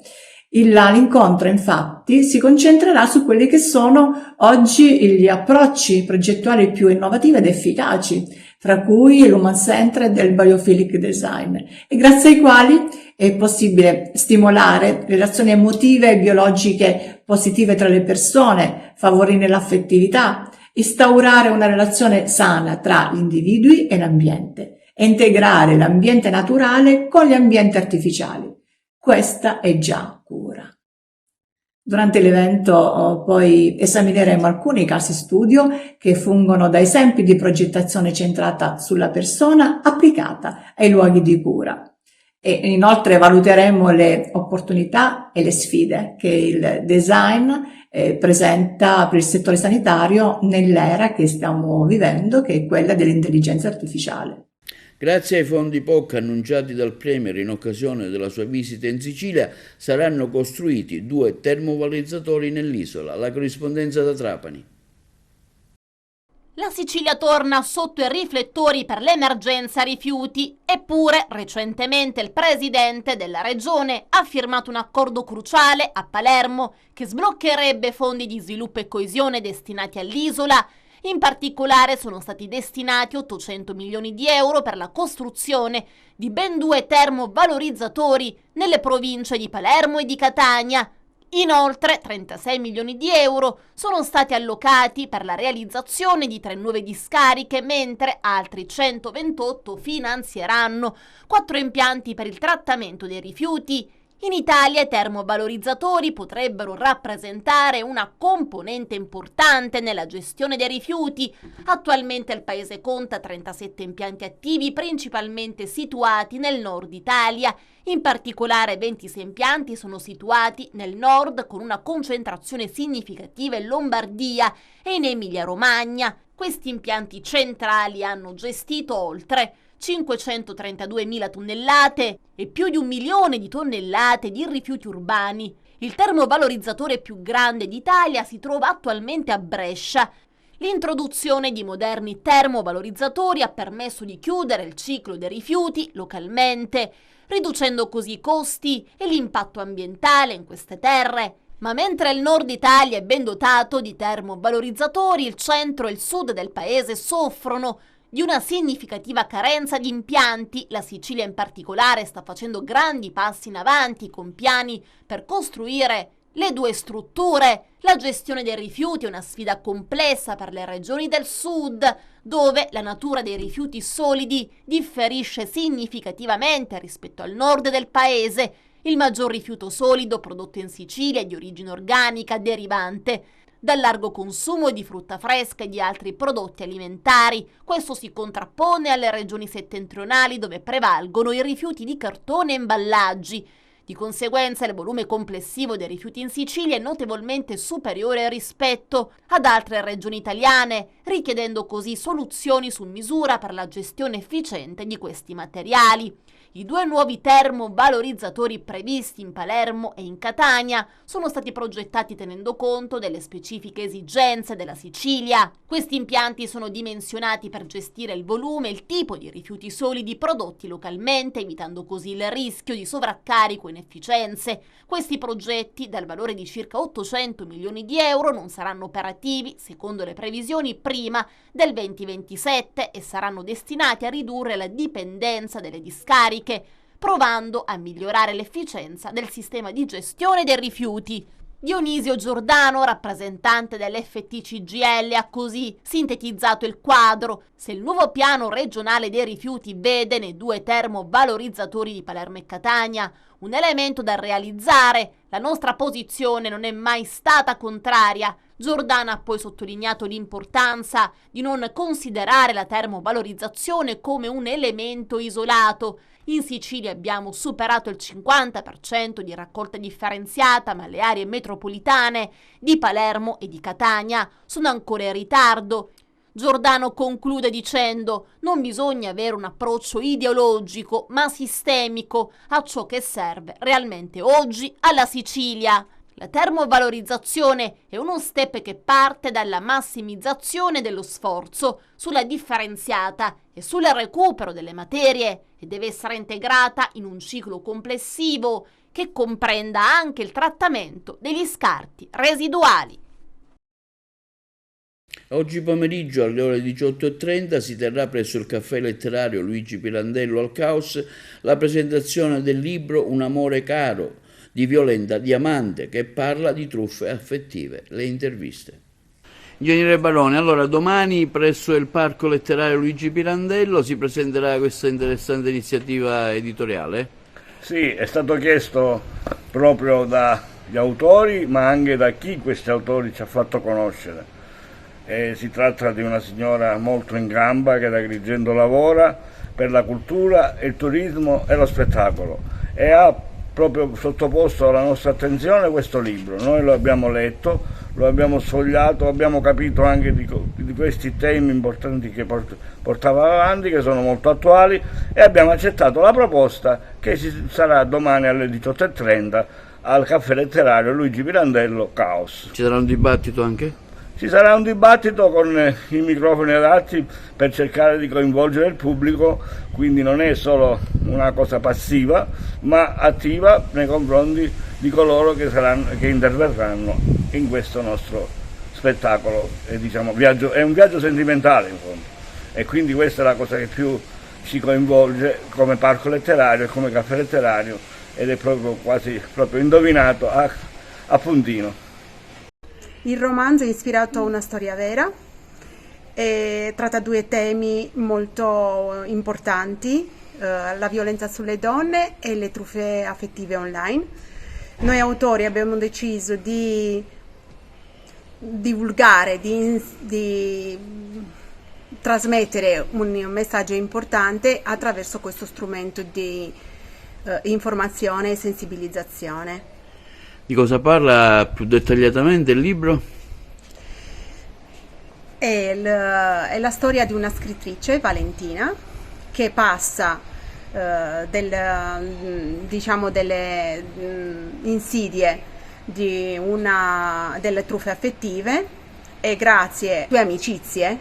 L'incontro infatti si concentrerà su quelli che sono oggi gli approcci progettuali più innovativi ed efficaci, tra cui l'Human Centered e il Biophilic Design, e grazie ai quali è possibile stimolare relazioni emotive e biologiche positive tra le persone, favorire l'affettività, instaurare una relazione sana tra gli individui e l'ambiente e integrare l'ambiente naturale con gli ambienti artificiali. Questa è già cura. Durante l'evento poi esamineremo alcuni casi studio che fungono da esempi di progettazione centrata sulla persona applicata ai luoghi di cura. E inoltre valuteremo le opportunità e le sfide che il design presenta per il settore sanitario nell'era che stiamo vivendo, che è quella dell'intelligenza artificiale. Grazie ai fondi POC annunciati dal Premier in occasione della sua visita in Sicilia, saranno costruiti 2 termovalorizzatori nell'isola. La corrispondenza da Trapani. La Sicilia torna sotto i riflettori per l'emergenza rifiuti, eppure recentemente il presidente della regione ha firmato un accordo cruciale a Palermo che sbloccherebbe fondi di sviluppo e coesione destinati all'isola. In particolare sono stati destinati 800 milioni di euro per la costruzione di ben 2 termovalorizzatori nelle province di Palermo e di Catania. Inoltre 36 milioni di euro sono stati allocati per la realizzazione di 3 nuove discariche, mentre altri 128 finanzieranno 4 impianti per il trattamento dei rifiuti. In Italia i termovalorizzatori potrebbero rappresentare una componente importante nella gestione dei rifiuti. Attualmente il paese conta 37 impianti attivi, principalmente situati nel nord Italia. In particolare 26 impianti sono situati nel nord, con una concentrazione significativa in Lombardia e in Emilia-Romagna. Questi impianti centrali hanno gestito oltre 532.000 tonnellate e più di 1 milione di tonnellate di rifiuti urbani. Il termovalorizzatore più grande d'Italia si trova attualmente a Brescia. L'introduzione di moderni termovalorizzatori ha permesso di chiudere il ciclo dei rifiuti localmente, riducendo così i costi e l'impatto ambientale in queste terre. Ma mentre il nord Italia è ben dotato di termovalorizzatori, il centro e il sud del paese soffrono di una significativa carenza di impianti. La Sicilia in particolare sta facendo grandi passi in avanti con piani per costruire le 2 strutture. La gestione dei rifiuti è una sfida complessa per le regioni del sud, dove la natura dei rifiuti solidi differisce significativamente rispetto al nord del paese. Il maggior rifiuto solido prodotto in Sicilia è di origine organica derivante dal largo consumo di frutta fresca e di altri prodotti alimentari. Questo si contrappone alle regioni settentrionali, dove prevalgono i rifiuti di cartone e imballaggi. Di conseguenza il volume complessivo dei rifiuti in Sicilia è notevolmente superiore rispetto ad altre regioni italiane, richiedendo così soluzioni su misura per la gestione efficiente di questi materiali. I 2 nuovi termovalorizzatori previsti in Palermo e in Catania sono stati progettati tenendo conto delle specifiche esigenze della Sicilia. Questi impianti sono dimensionati per gestire il volume e il tipo di rifiuti solidi prodotti localmente, evitando così il rischio di sovraccarico e inefficienze. Questi progetti, dal valore di circa 800 milioni di euro, non saranno operativi, secondo le previsioni, prima del 2027 e saranno destinati a ridurre la dipendenza dalle discariche, provando a migliorare l'efficienza del sistema di gestione dei rifiuti. Dionisio Giordano, rappresentante dell'FT-CGIL, ha così sintetizzato il quadro. Se il nuovo piano regionale dei rifiuti vede nei 2 termovalorizzatori di Palermo e Catania un elemento da realizzare, la nostra posizione non è mai stata contraria. Giordano ha poi sottolineato l'importanza di non considerare la termovalorizzazione come un elemento isolato. In Sicilia abbiamo superato il 50% di raccolta differenziata, ma le aree metropolitane di Palermo e di Catania sono ancora in ritardo. Giordano conclude dicendo: non bisogna avere un approccio ideologico, ma sistemico a ciò che serve realmente oggi alla Sicilia. La termovalorizzazione è uno step che parte dalla massimizzazione dello sforzo sulla differenziata e sul recupero delle materie e deve essere integrata in un ciclo complessivo che comprenda anche il trattamento degli scarti residuali. Oggi pomeriggio alle ore 18:30 si terrà presso il caffè letterario Luigi Pirandello al Caos la presentazione del libro Un amore caro di Violenta Diamante, che parla di truffe affettive. Le interviste. Ingegnere Barone, allora domani presso il Parco Letterario Luigi Pirandello si presenterà questa interessante iniziativa editoriale? Sì, è stato chiesto proprio dagli autori, ma anche da chi questi autori ci ha fatto conoscere. Si tratta di una signora molto in gamba che da Agrigento lavora per la cultura, il turismo e lo spettacolo e ha proprio sottoposto alla nostra attenzione questo libro. Noi lo abbiamo letto, lo abbiamo sfogliato, abbiamo capito anche di questi temi importanti che portava avanti, che sono molto attuali, e abbiamo accettato la proposta che ci sarà domani alle 18:30 al caffè letterario Luigi Pirandello Caos. Ci sarà un dibattito anche? Ci sarà un dibattito con i microfoni adatti per cercare di coinvolgere il pubblico, quindi non è solo una cosa passiva, ma attiva nei confronti di coloro che interverranno in questo nostro spettacolo. È un viaggio sentimentale in fondo, e quindi questa è la cosa che più ci coinvolge come parco letterario e come caffè letterario, ed è proprio quasi indovinato appuntino. Il romanzo è ispirato a una storia vera e tratta due temi molto importanti, la violenza sulle donne e le truffe affettive online. Noi autori abbiamo deciso di divulgare, di trasmettere un messaggio importante attraverso questo strumento di informazione e sensibilizzazione. Di cosa parla più dettagliatamente il libro? È la storia di una scrittrice, Valentina, che passa delle insidie delle truffe affettive e grazie alle sue amicizie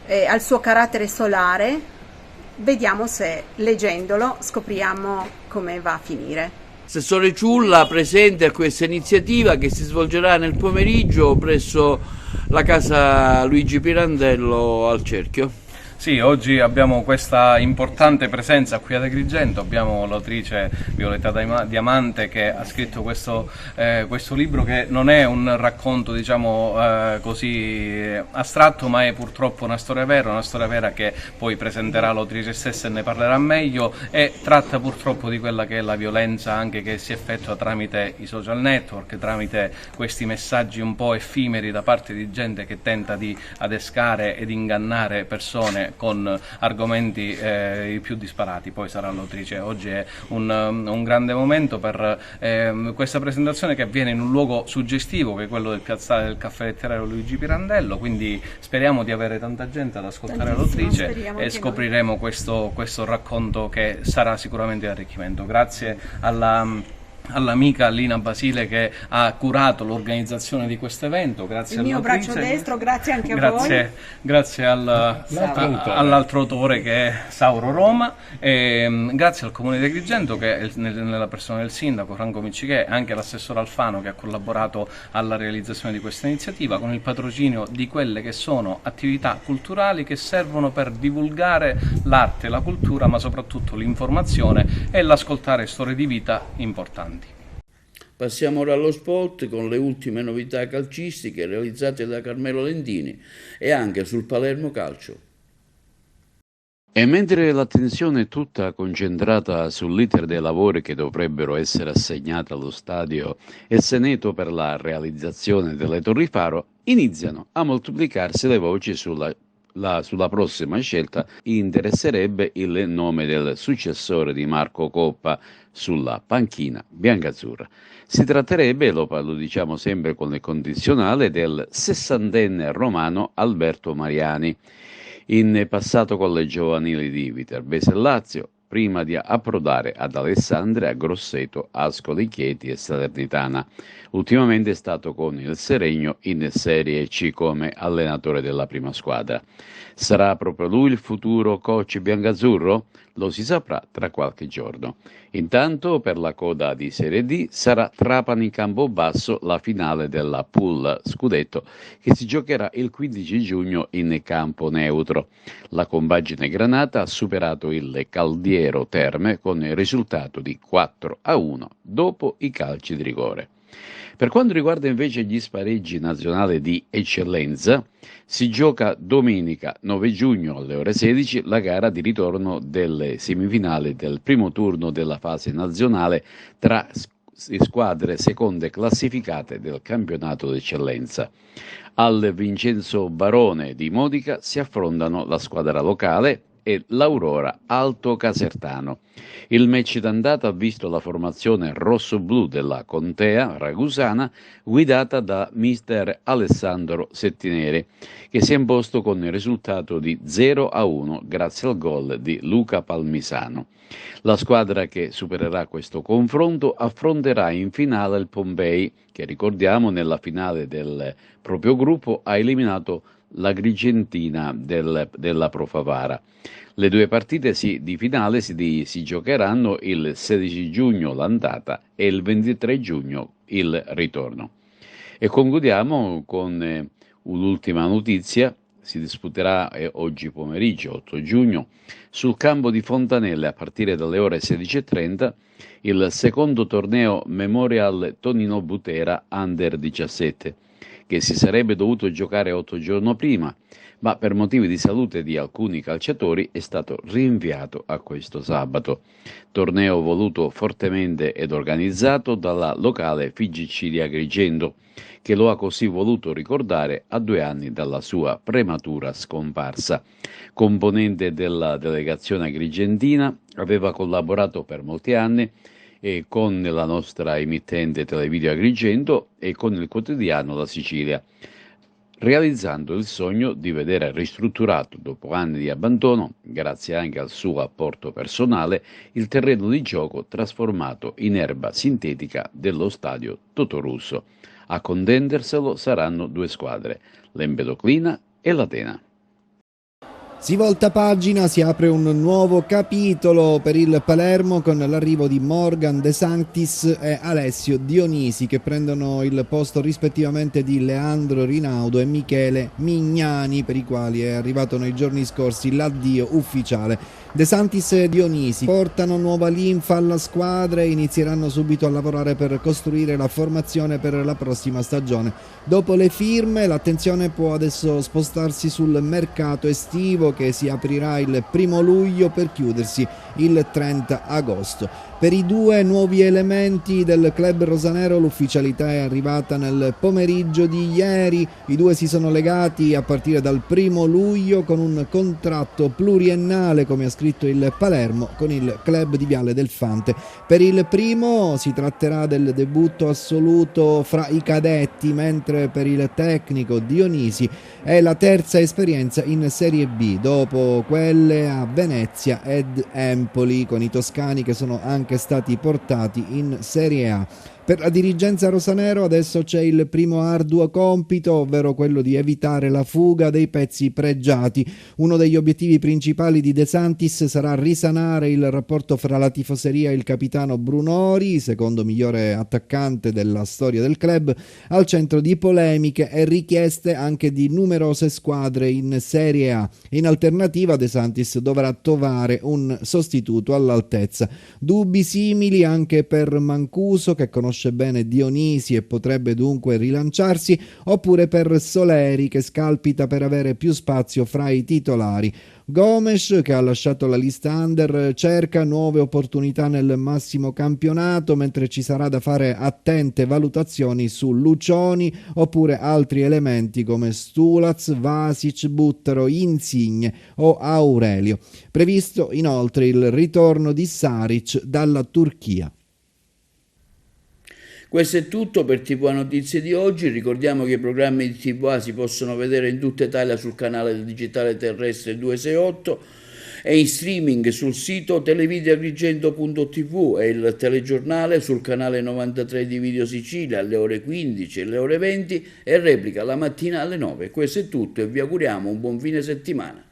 e al suo carattere solare vediamo se leggendolo scopriamo come va a finire. Assessore Ciulla presente a questa iniziativa che si svolgerà nel pomeriggio presso la casa Luigi Pirandello al Cerchio. Sì, oggi abbiamo questa importante presenza qui ad Agrigento, abbiamo l'autrice Violetta Diamante che ha scritto questo libro che non è un racconto così astratto, ma è purtroppo una storia vera che poi presenterà l'autrice stessa e ne parlerà meglio, e tratta purtroppo di quella che è la violenza anche che si effettua tramite i social network, tramite questi messaggi un po' effimeri da parte di gente che tenta di adescare ed ingannare persone con argomenti i più disparati. Poi sarà l'autrice. Oggi è un grande momento per questa presentazione che avviene in un luogo suggestivo che è quello del piazzale del caffè letterario Luigi Pirandello, quindi speriamo di avere tanta gente ad ascoltare l'autrice e scopriremo questo racconto che sarà sicuramente di arricchimento. Grazie all'amica Lina Basile che ha curato l'organizzazione di questo evento, grazie il mio braccio destro, grazie anche a voi. Grazie all'altro autore che è Sauro Roma, e grazie al Comune di Agrigento che nella persona del sindaco Franco Miccichè e anche l'assessore Alfano che ha collaborato alla realizzazione di questa iniziativa con il patrocinio di quelle che sono attività culturali che servono per divulgare l'arte, la cultura, ma soprattutto l'informazione e l'ascoltare storie di vita importanti. Passiamo ora allo spot con le ultime novità calcistiche realizzate da Carmelo Lentini e anche sul Palermo Calcio. E mentre l'attenzione è tutta concentrata sull'iter dei lavori che dovrebbero essere assegnati allo stadio El Seneto per la realizzazione delle Torri Faro, iniziano a moltiplicarsi le voci sulla prossima scelta. Interesserebbe il nome del successore di Marco Coppa sulla panchina biancazzurra. Si tratterebbe, lo diciamo sempre con il condizionale, del 60enne romano Alberto Mariani, in passato con le giovanili di Viterbese e Lazio, prima di approdare ad Alessandria, Grosseto, Ascoli Chieti e Salernitana. Ultimamente è stato con il Seregno in Serie C come allenatore della prima squadra. Sarà proprio lui il futuro coach biancazzurro? Lo si saprà tra qualche giorno. Intanto per la coda di Serie D sarà Trapani-Campobasso la finale della Pool Scudetto che si giocherà il 15 giugno in campo neutro. La compagine granata ha superato il Caldiero Terme con il risultato di 4-1 dopo i calci di rigore. Per quanto riguarda invece gli spareggi nazionali di eccellenza, si gioca domenica 9 giugno alle ore 16 la gara di ritorno delle semifinali del primo turno della fase nazionale tra squadre seconde classificate del campionato d'eccellenza. Al Vincenzo Barone di Modica si affrontano la squadra locale e l'Aurora Alto Casertano. Il match d'andata ha visto la formazione rosso-blu della Contea ragusana guidata da mister Alessandro Settineri, che si è imposto con il risultato di 0-1 grazie al gol di Luca Palmisano. La squadra che supererà questo confronto affronterà in finale il Pompei, che ricordiamo nella finale del proprio gruppo ha eliminato l'Agrigentina della Pro Favara. Le due partite di finale si giocheranno il 16 giugno l'andata e il 23 giugno il ritorno. E concludiamo con un'ultima notizia. Si disputerà oggi pomeriggio, 8 giugno, sul campo di Fontanelle a partire dalle ore 16:30 il secondo torneo Memorial Tonino Butera Under 17, che si sarebbe dovuto giocare 8 giorni prima, ma per motivi di salute di alcuni calciatori è stato rinviato a questo sabato. Torneo voluto fortemente ed organizzato dalla locale FIGC di Agrigento, che lo ha così voluto ricordare a 2 anni dalla sua prematura scomparsa. Componente della delegazione agrigentina, aveva collaborato per molti anni con la nostra emittente Televideo Agrigento e con il quotidiano La Sicilia, realizzando il sogno di vedere ristrutturato dopo anni di abbandono, grazie anche al suo apporto personale, il terreno di gioco trasformato in erba sintetica dello stadio Totorusso. A contenderselo saranno 2 squadre, l'Empedoclina e l'Atena. Si volta pagina, si apre un nuovo capitolo per il Palermo con l'arrivo di Morgan De Sanctis e Alessio Dionisi, che prendono il posto rispettivamente di Leandro Rinaudo e Michele Mignani, per i quali è arrivato nei giorni scorsi l'addio ufficiale. De Sanctis e Dionisi portano nuova linfa alla squadra e inizieranno subito a lavorare per costruire la formazione per la prossima stagione. Dopo le firme, l'attenzione può adesso spostarsi sul mercato estivo, che si aprirà il 1° luglio per chiudersi il 30 agosto. Per i 2 nuovi elementi del club rosanero l'ufficialità è arrivata nel pomeriggio di ieri. I 2 si sono legati a partire dal 1° luglio con un contratto pluriennale, come ha scritto il Palermo, con il club di Viale del Fante. Per il primo si tratterà del debutto assoluto fra i cadetti, mentre per il tecnico Dionisi è la terza esperienza in Serie B, dopo quelle a Venezia ed Empoli, con i toscani che sono anche stati portati in Serie A. Per la dirigenza rosanero adesso c'è il primo arduo compito, ovvero quello di evitare la fuga dei pezzi pregiati. Uno degli obiettivi principali di De Sanctis sarà risanare il rapporto fra la tifoseria e il capitano Brunori, secondo migliore attaccante della storia del club, al centro di polemiche e richieste anche di numerose squadre in Serie A. In alternativa De Sanctis dovrà trovare un sostituto all'altezza. Dubbi simili anche per Mancuso, che conosce bene Dionisi e potrebbe dunque rilanciarsi, oppure per Soleri, che scalpita per avere più spazio fra i titolari. Gomes, che ha lasciato la lista under, cerca nuove opportunità nel massimo campionato, mentre ci sarà da fare attente valutazioni su Lucioni oppure altri elementi come Stulaz, Vasic, Buttero, Insigne o Aurelio. Previsto inoltre il ritorno di Saric dalla Turchia. Questo è tutto per TVA Notizie di oggi. Ricordiamo che i programmi di TVA si possono vedere in tutta Italia sul canale digitale terrestre 268 e in streaming sul sito televideoagrigento.tv e il telegiornale sul canale 93 di Video Sicilia alle ore 15 e alle ore 20 e replica la mattina alle 9. Questo è tutto e vi auguriamo un buon fine settimana.